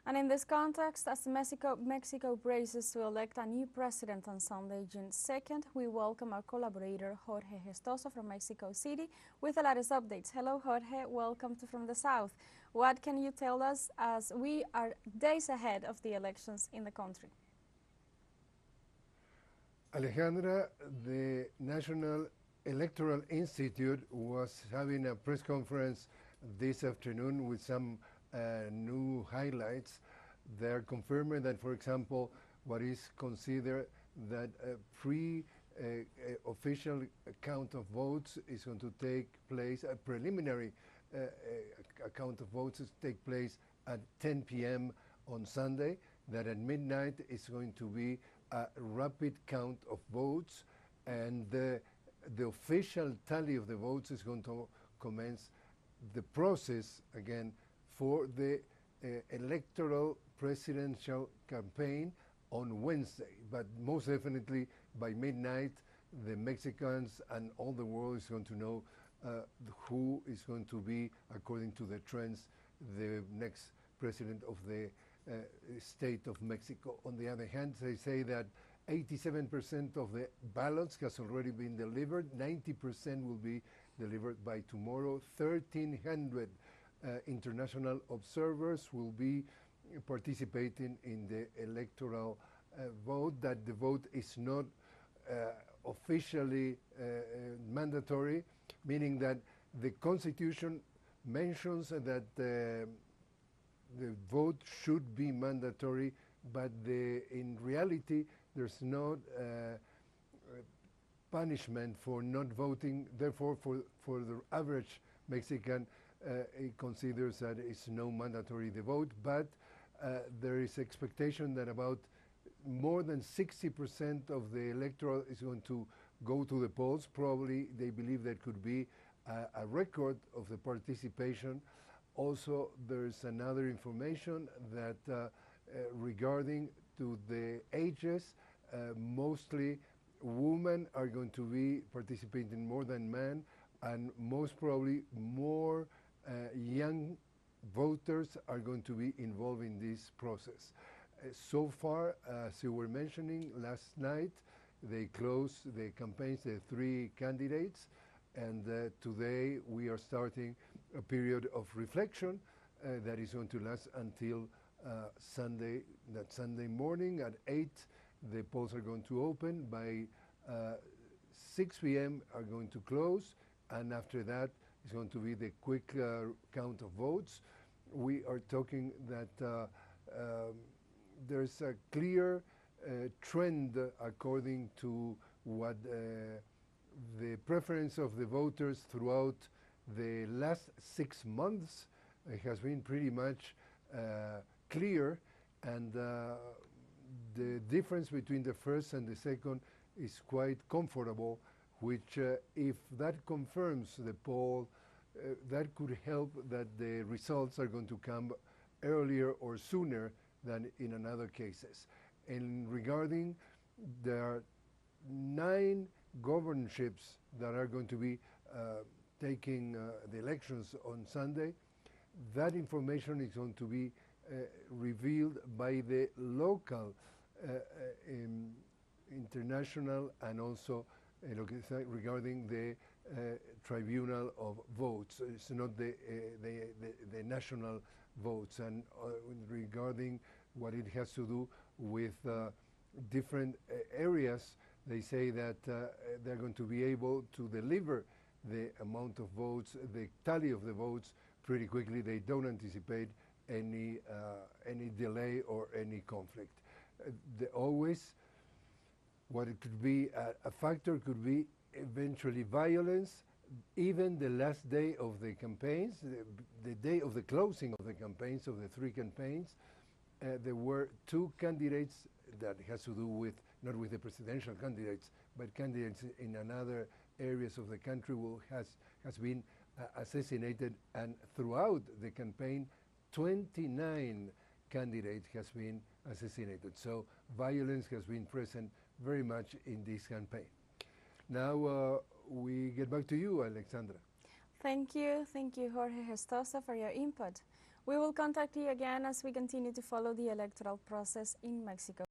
And in this context, as Mexico braces to elect a new president on Sunday, June 2nd, we welcome our collaborator, Jorge Gestoso from Mexico City, with the latest updates. Hello, Jorge. Welcome to From the South. What can you tell us as we are days ahead of the elections in the country? Alejandra, the National Electoral Institute was having a press conference this afternoon with some new highlights. They're confirming that, for example, what is considered that a official count of votes is going to take place, a preliminary count of votes is take place at 10 p.m. on Sunday, that at midnight is going to be a rapid count of votes, and the official tally of the votes is going to commence the process again for the electoral presidential campaign on Wednesday. But most definitely by midnight, the Mexicans and all the world is going to know who is going to be, according to the trends, the next president of the state of Mexico. On the other hand, they say that 87% of the ballots has already been delivered, 90% will be delivered by tomorrow. 1,300 international observers will be participating in the electoral vote, that the vote is not officially mandatory, meaning that the Constitution mentions that the vote should be mandatory, but in reality there's no punishment for not voting. Therefore, for the average Mexican, it considers that it's no mandatory the vote, but there is expectation that about more than 60% of the electorate is going to go to the polls. Probably they believe there could be a record of the participation. Also, there's another information that regarding to the ages, mostly women are going to be participating more than men, and most probably more young voters are going to be involved in this process. So far, as you were mentioning, last night they closed the campaigns, the three candidates, and today we are starting a period of reflection that is going to last until Sunday. That Sunday morning at 8, the polls are going to open. By 6 p.m. are going to close, and after that is going to be the quick count of votes. We are talking that there's a clear trend according to what the preference of the voters throughout the last 6 months has been pretty much clear, and the difference between the first and the second is quite comfortable, which if that confirms the poll, that could help that the results are going to come earlier or sooner than in another cases. And regarding, there are 9 governorships that are going to be taking the elections on Sunday. That information is going to be revealed by the local international and also regarding the tribunal of votes. It's not the national votes. And regarding what it has to do with different areas, they say that they're going to be able to deliver the amount of votes, the tally of the votes pretty quickly. They don't anticipate any delay or any conflict. Always, what it could be a factor could be eventually violence. Even the last day of the campaigns, the day of the closing of the campaigns, of the 3 campaigns, there were 2 candidates that has to do with, not with the presidential candidates, but candidates in another areas of the country has been assassinated, and throughout the campaign, 29 candidates has been assassinated. So violence has been present very much in this campaign. Now we get back to you, Alexandra. Thank you, Jorge Gestoso, for your input. We will contact you again as we continue to follow the electoral process in Mexico.